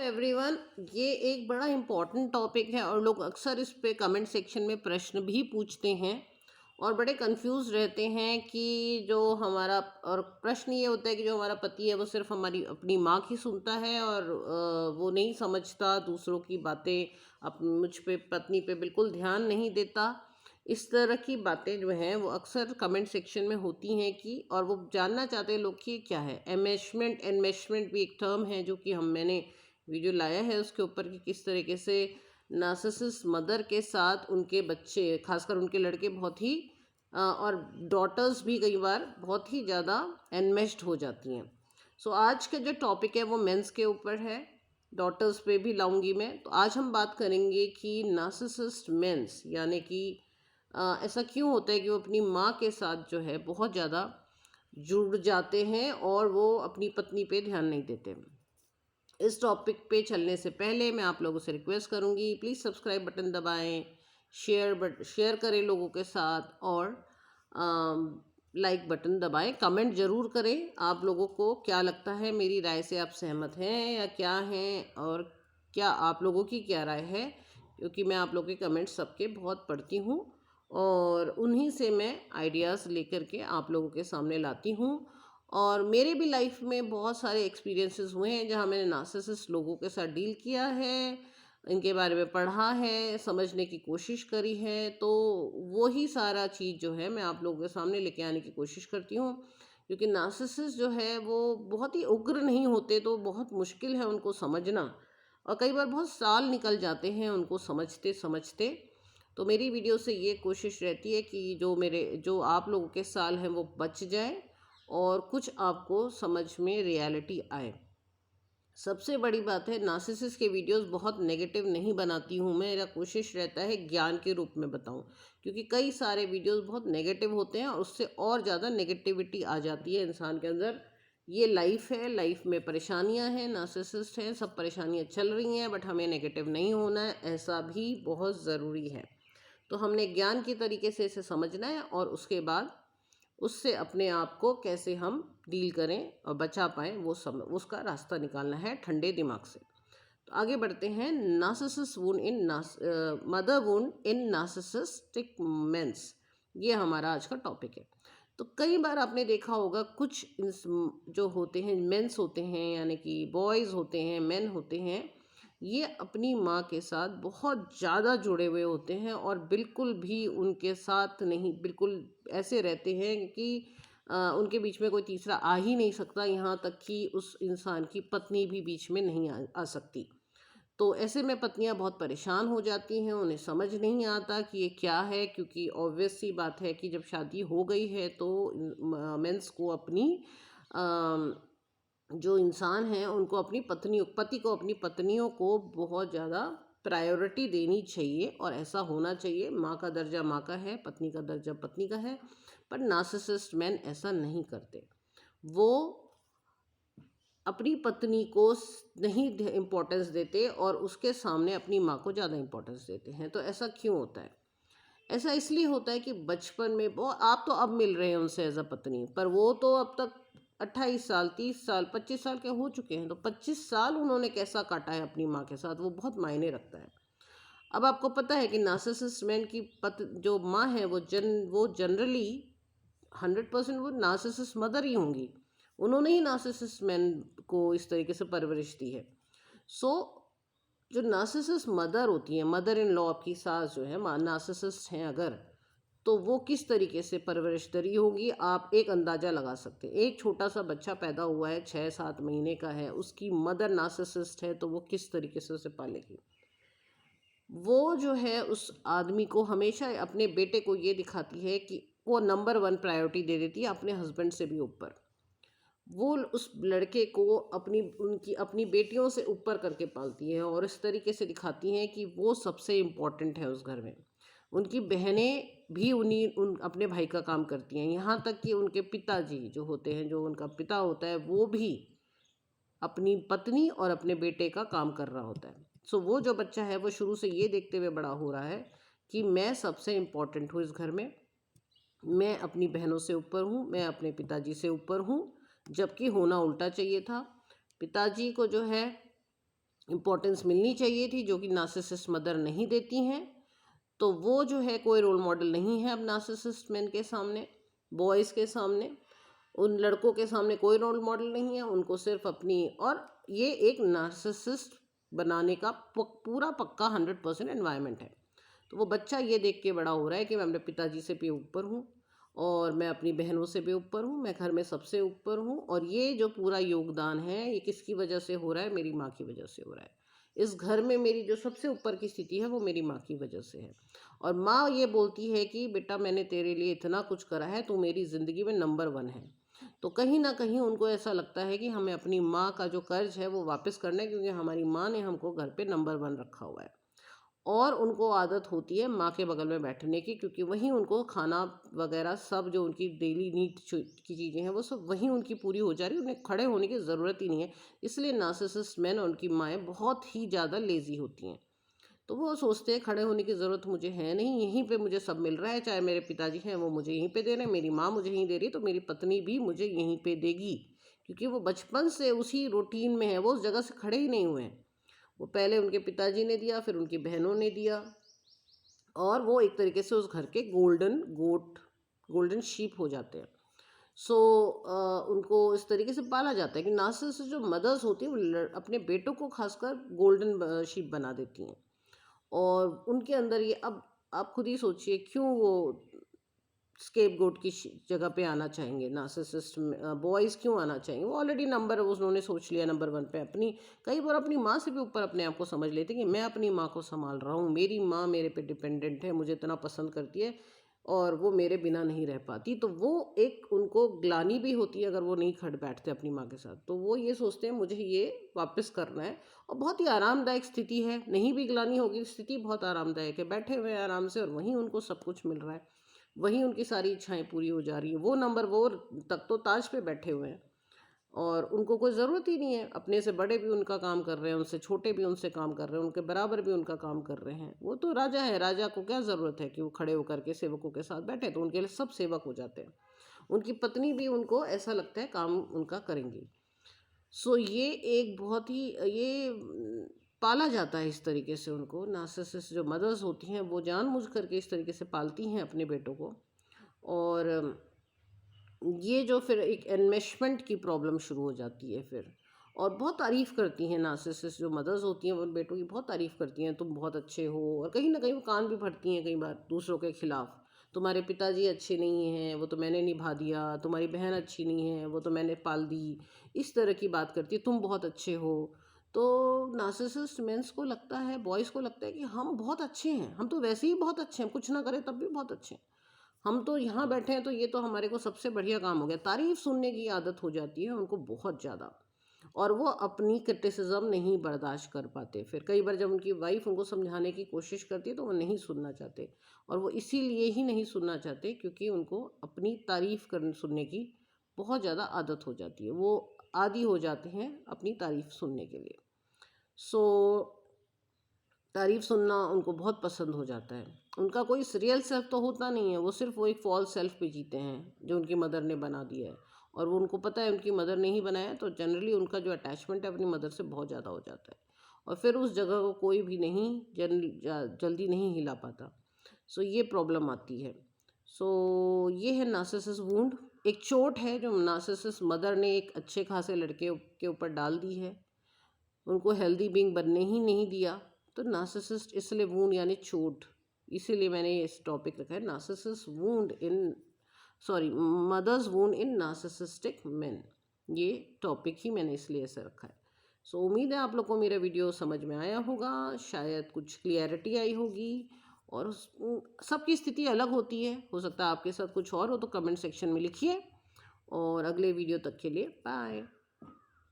Everyone, ये एक बड़ा इम्पोर्टेंट टॉपिक है और लोग अक्सर इस पे कमेंट सेक्शन में प्रश्न भी पूछते हैं और बड़े कंफ्यूज रहते हैं कि जो हमारा और प्रश्न ये होता है कि जो हमारा पति है वो सिर्फ हमारी अपनी माँ की सुनता है और वो नहीं समझता दूसरों की बातें, मुझ पे पत्नी पे बिल्कुल ध्यान नहीं देता। इस तरह की बातें जो हैं वो अक्सर कमेंट सेक्शन में होती हैं कि और वो जानना चाहते हैं लोग कि ये क्या है। एनमेशमेंट एनमेशमेंट भी एक टर्म है जो कि मैंने वीडियो लाया है उसके ऊपर कि किस तरीके से नार्सिसिस्ट मदर के साथ उनके बच्चे, खासकर उनके लड़के बहुत ही और डॉटर्स भी कई बार बहुत ही ज़्यादा एनमेश्ड हो जाती हैं। सो आज का जो टॉपिक है वो मेंस के ऊपर है, डॉटर्स पे भी लाऊंगी मैं। तो आज हम बात करेंगे कि नार्सिसिस्ट मेंस यानी कि ऐसा क्यों होता है कि वो अपनी माँ के साथ जो है बहुत ज़्यादा जुड़ जाते हैं और वो अपनी पत्नी पे ध्यान नहीं देते। इस टॉपिक पे चलने से पहले मैं आप लोगों से रिक्वेस्ट करूंगी, प्लीज़ सब्सक्राइब बटन दबाएं, शेयर करें लोगों के साथ और लाइक बटन दबाएं। कमेंट ज़रूर करें, आप लोगों को क्या लगता है, मेरी राय से आप सहमत हैं या क्या हैं और क्या आप लोगों की क्या राय है, क्योंकि मैं आप लोगों के कमेंट सबके बहुत पढ़ती हूँ और उन्हीं से मैं आइडियाज़ लेकर के आप लोगों के सामने लाती हूँ। और मेरे भी लाइफ में बहुत सारे एक्सपीरियंसेस हुए हैं जहाँ मैंने नार्सिसिस्ट लोगों के साथ डील किया है, इनके बारे में पढ़ा है, समझने की कोशिश करी है। तो वही सारा चीज़ जो है मैं आप लोगों के सामने लेके आने की कोशिश करती हूँ, क्योंकि नार्सिसिस्ट जो है वो बहुत ही उग्र नहीं होते, तो बहुत मुश्किल है उनको समझना और कई बार बहुत साल निकल जाते हैं उनको समझते समझते। तो मेरी वीडियो से ये कोशिश रहती है कि जो आप लोगों के साल हैं वो बच जाए और कुछ आपको समझ में रियलिटी आए। सबसे बड़ी बात है, नार्सिसिस्ट के वीडियोस बहुत नेगेटिव नहीं बनाती हूँ मैं, मेरा कोशिश रहता है ज्ञान के रूप में बताऊँ, क्योंकि कई सारे वीडियोस बहुत नेगेटिव होते हैं और उससे और ज़्यादा नेगेटिविटी आ जाती है इंसान के अंदर। ये लाइफ है, लाइफ में परेशानियाँ हैं, नार्सिसिस्ट हैं, सब परेशानियाँ चल रही हैं, बट हमें नेगेटिव नहीं होना है, ऐसा भी बहुत ज़रूरी है। तो हमने ज्ञान की तरीके से इसे समझना है और उसके बाद उससे अपने आप को कैसे हम डील करें और बचा पाएँ वो सब उसका रास्ता निकालना है ठंडे दिमाग से। तो आगे बढ़ते हैं। नार्सिसिस्ट वुंड इन मदर वुंड इन नार्सिसिस्टिक मेंस, ये हमारा आज का टॉपिक है। तो कई बार आपने देखा होगा कुछ जो होते हैं मेंस होते हैं यानी कि बॉयज़ होते हैं, मेन होते हैं, ये अपनी माँ के साथ बहुत ज़्यादा जुड़े हुए होते हैं और बिल्कुल भी उनके साथ नहीं, बिल्कुल ऐसे रहते हैं कि उनके बीच में कोई तीसरा आ ही नहीं सकता, यहाँ तक कि उस इंसान की पत्नी भी बीच में नहीं आ सकती। तो ऐसे में पत्नियां बहुत परेशान हो जाती हैं, उन्हें समझ नहीं आता कि ये क्या है, क्योंकि ऑब्वियस सी बात है कि जब शादी हो गई है तो मेंस को अपनी जो इंसान हैं उनको अपनी पति को अपनी पत्नियों को बहुत ज़्यादा प्रायोरिटी देनी चाहिए और ऐसा होना चाहिए। माँ का दर्जा माँ का है, पत्नी का दर्जा पत्नी का है। पर नार्सिसिस्ट मैन ऐसा नहीं करते, वो अपनी पत्नी को नहीं इम्पोर्टेंस देते और उसके सामने अपनी माँ को ज़्यादा इम्पोर्टेंस देते हैं। तो ऐसा क्यों होता है? ऐसा इसलिए होता है कि बचपन में वो, आप तो अब मिल रहे हैं उनसे एज अ पत्नी, पर वो तो अब तक 28 साल 30 साल 25 साल के हो चुके हैं। तो 25 साल उन्होंने कैसा काटा है अपनी माँ के साथ, वो बहुत मायने रखता है। अब आपको पता है कि नार्सिसिस्ट मैन की जो माँ है वो जनरली 100% वो नार्सिसिस्ट मदर ही होंगी, उन्होंने ही नार्सिसिस्ट मैन को इस तरीके से परवरिश दी है। सो जो नार्सिसिस्ट मदर होती हैं, मदर इन लॉ, आपकी सास जो है नार्सिसिस्ट हैं अगर, तो वो किस तरीके से परवरिश दरी होगी आप एक अंदाज़ा लगा सकते हैं। एक छोटा सा बच्चा पैदा हुआ है, 6-7 महीने का है, उसकी मदर नार्सिसिस्ट है, तो वो किस तरीके से उसे पालेगी। वो जो है उस आदमी को हमेशा अपने बेटे को ये दिखाती है कि वो नंबर 1 प्रायोरिटी दे देती है, अपने हस्बैंड से भी ऊपर। वो उस लड़के को अपनी बेटियों से ऊपर करके पालती हैं और इस तरीके से दिखाती हैं कि वो सबसे इम्पोर्टेंट है उस घर में। उनकी बहनें भी उन अपने भाई का काम करती हैं, यहाँ तक कि उनके पिताजी जो होते हैं, जो उनका पिता होता है, वो भी अपनी पत्नी और अपने बेटे का काम कर रहा होता है। सो वो जो बच्चा है वो शुरू से ये देखते हुए बड़ा हो रहा है कि मैं सबसे इम्पोर्टेंट हूँ इस घर में, मैं अपनी बहनों से ऊपर हूँ, मैं अपने पिताजी से ऊपर हूँ, जबकि होना उल्टा चाहिए था। पिताजी को जो है इम्पोर्टेंस मिलनी चाहिए थी, जो कि नार्सिसिस्ट मदर नहीं देती हैं। तो वो जो है कोई रोल मॉडल नहीं है अब नार्सिसिस्ट मैन के सामने, बॉयज़ के सामने, उन लड़कों के सामने कोई रोल मॉडल नहीं है। उनको सिर्फ अपनी, और ये एक नार्सिसिस्ट बनाने का पूरा पक्का 100% एनवायरनमेंट है। तो वो बच्चा ये देख के बड़ा हो रहा है कि मैं अपने पिताजी से भी ऊपर हूँ, और मैं अपनी बहनों से भी ऊपर हूँ, मैं घर में सबसे ऊपर हूँ, और ये जो पूरा योगदान है ये किसकी वजह से हो रहा है? मेरी माँ की वजह से हो रहा है। इस घर में मेरी जो सबसे ऊपर की स्थिति है वो मेरी माँ की वजह से है। और माँ ये बोलती है कि बेटा मैंने तेरे लिए इतना कुछ करा है, तू मेरी ज़िंदगी में नंबर 1 है। तो कहीं न कहीं उनको ऐसा लगता है कि हमें अपनी माँ का जो कर्ज है वो वापस करना है, क्योंकि हमारी माँ ने हमको घर पे नंबर 1 रखा हुआ है। और उनको आदत होती है माँ के बगल में बैठने की, क्योंकि वहीं उनको खाना वगैरह सब जो उनकी डेली नीड की चीज़ें हैं वो सब वहीं उनकी पूरी हो जा रही है, उन्हें खड़े होने की ज़रूरत ही नहीं है। इसलिए नार्सिसिस्ट मैन और उनकी माएँ बहुत ही ज़्यादा लेज़ी होती हैं। तो वो सोचते हैं खड़े होने की ज़रूरत मुझे है नहीं, यहीं पे मुझे सब मिल रहा है, चाहे मेरे पिताजी हैं वो मुझे यहीं पे दे रहे हैं, मेरी माँ मुझे यहीं दे रही है, तो मेरी पत्नी भी मुझे यहीं पे देगी। क्योंकि वो बचपन से उसी रूटीन में है, वो उस जगह से खड़े ही नहीं हुए हैं। वो पहले उनके पिताजी ने दिया, फिर उनकी बहनों ने दिया, और वो एक तरीके से उस घर के गोल्डन गोट, गोल्डन शीप हो जाते हैं। सो उनको इस तरीके से पाला जाता है कि नार्सिसिस्ट जो मदर्स होती हैं वो अपने बेटों को खासकर गोल्डन शीप बना देती हैं। और उनके अंदर ये, अब आप खुद ही सोचिए क्यों वो स्केपगोट की जगह पे आना चाहेंगे, नार्सिसिस्ट बॉयज़ क्यों आना चाहेंगे? वो ऑलरेडी नंबर उन्होंने सोच लिया नंबर 1 पे अपनी, कई बार अपनी माँ से भी ऊपर अपने आप को समझ लेते हैं कि मैं अपनी माँ को संभाल रहा हूँ, मेरी माँ मेरे पे डिपेंडेंट है, मुझे इतना पसंद करती है और वो मेरे बिना नहीं रह पाती। तो वो एक उनको ग्लानि भी होती है अगर वो नहीं खड़ बैठते अपनी माँ के साथ, तो वो ये सोचते हैं मुझे ये वापस करना है। और बहुत ही आरामदायक स्थिति है, नहीं भी ग्लानि होगी, स्थिति बहुत आरामदायक है, बैठे हुए हैं आराम से और वहीं उनको सब कुछ मिल रहा है, वहीं उनकी सारी इच्छाएं पूरी हो जा रही हैं। वो नंबर वो तक तो ताज पे बैठे हुए हैं, और उनको कोई ज़रूरत ही नहीं है, अपने से बड़े भी उनका काम कर रहे हैं, उनसे छोटे भी उनसे काम कर रहे हैं, उनके बराबर भी उनका काम कर रहे हैं। वो तो राजा है, राजा को क्या ज़रूरत है कि वो खड़े होकर के सेवकों के साथ बैठे, तो उनके लिए सब सेवक हो जाते हैं। उनकी पत्नी भी उनको ऐसा लगता है काम उनका करेंगी। सो ये एक बहुत ही ये पाला जाता है इस तरीके से उनको। नार्सिसिस्ट जो मदर्स होती हैं वो जानबूझ करके इस तरीके से पालती हैं अपने बेटों को। और ये जो फिर एक एनमेशमेंट की प्रॉब्लम शुरू हो जाती है फिर। और बहुत तारीफ़ करती हैं नार्सिसिस्ट जो मदर्स होती हैं, वो बेटों की बहुत तारीफ़ करती हैं, तुम बहुत अच्छे हो, और कहीं ना कहीं वो कान भी भरती हैं कई बार दूसरों के खिलाफ। तुम्हारे पिताजी अच्छे नहीं हैं, वो तो मैंने निभा दिया, तुम्हारी बहन अच्छी नहीं है, वो तो मैंने पाल दी, इस तरह की बात करती है, तुम बहुत अच्छे हो। तो नार्सिसिस्ट मेंस को लगता है, बॉयज़ को लगता है कि हम बहुत अच्छे हैं, हम तो वैसे ही बहुत अच्छे हैं, कुछ ना करें तब भी बहुत अच्छे हैं, हम तो यहाँ बैठे हैं तो ये तो हमारे को सबसे बढ़िया काम हो गया। तारीफ़ सुनने की आदत हो जाती है उनको बहुत ज़्यादा, और वो अपनी क्रिटिसिज्म नहीं बर्दाश्त कर पाते। फिर कई बार जब उनकी वाइफ उनको समझाने की कोशिश करती है तो वो नहीं सुनना चाहते, और वो इसीलिए ही नहीं सुनना चाहते क्योंकि उनको अपनी तारीफ़ करने सुनने की बहुत ज़्यादा आदत हो जाती है, वो आदी हो जाते हैं अपनी तारीफ़ सुनने के लिए। सो तारीफ़ सुनना उनको बहुत पसंद हो जाता है। उनका कोई रियल सेल्फ तो होता नहीं है, वो सिर्फ़ वो एक फ़ॉल्स सेल्फ पे जीते हैं जो उनकी मदर ने बना दिया है, और वो उनको पता है उनकी मदर ने ही बनाया है, तो जनरली उनका जो अटैचमेंट है अपनी मदर से बहुत ज़्यादा हो जाता है, और फिर उस जगह को कोई भी नहीं जल्दी नहीं हिला पाता। सो ये प्रॉब्लम आती है। सो ये है नार्सिसिस्ट वुंड, एक चोट है जो नार्सिसिस्ट मदर ने एक अच्छे खासे लड़के के ऊपर डाल दी है, उनको हेल्दी बीइंग बनने ही नहीं दिया। तो नार्सिसिस्ट इसलिए वूंड यानी चोट, इसीलिए मैंने ये इस टॉपिक रखा है नार्सिसिस्ट वूंड इन, सॉरी, मदर्स वूंड इन नार्सिसिस्टिक मेन। ये टॉपिक ही मैंने इसलिए ऐसे रखा है। सो उम्मीद है आप लोग को मेरा वीडियो समझ में आया होगा, शायद कुछ क्लियरिटी आई होगी। और सबकी स्थिति अलग होती है, हो सकता है आपके साथ कुछ और हो, तो कमेंट सेक्शन में लिखिए। और अगले वीडियो तक के लिए बाय।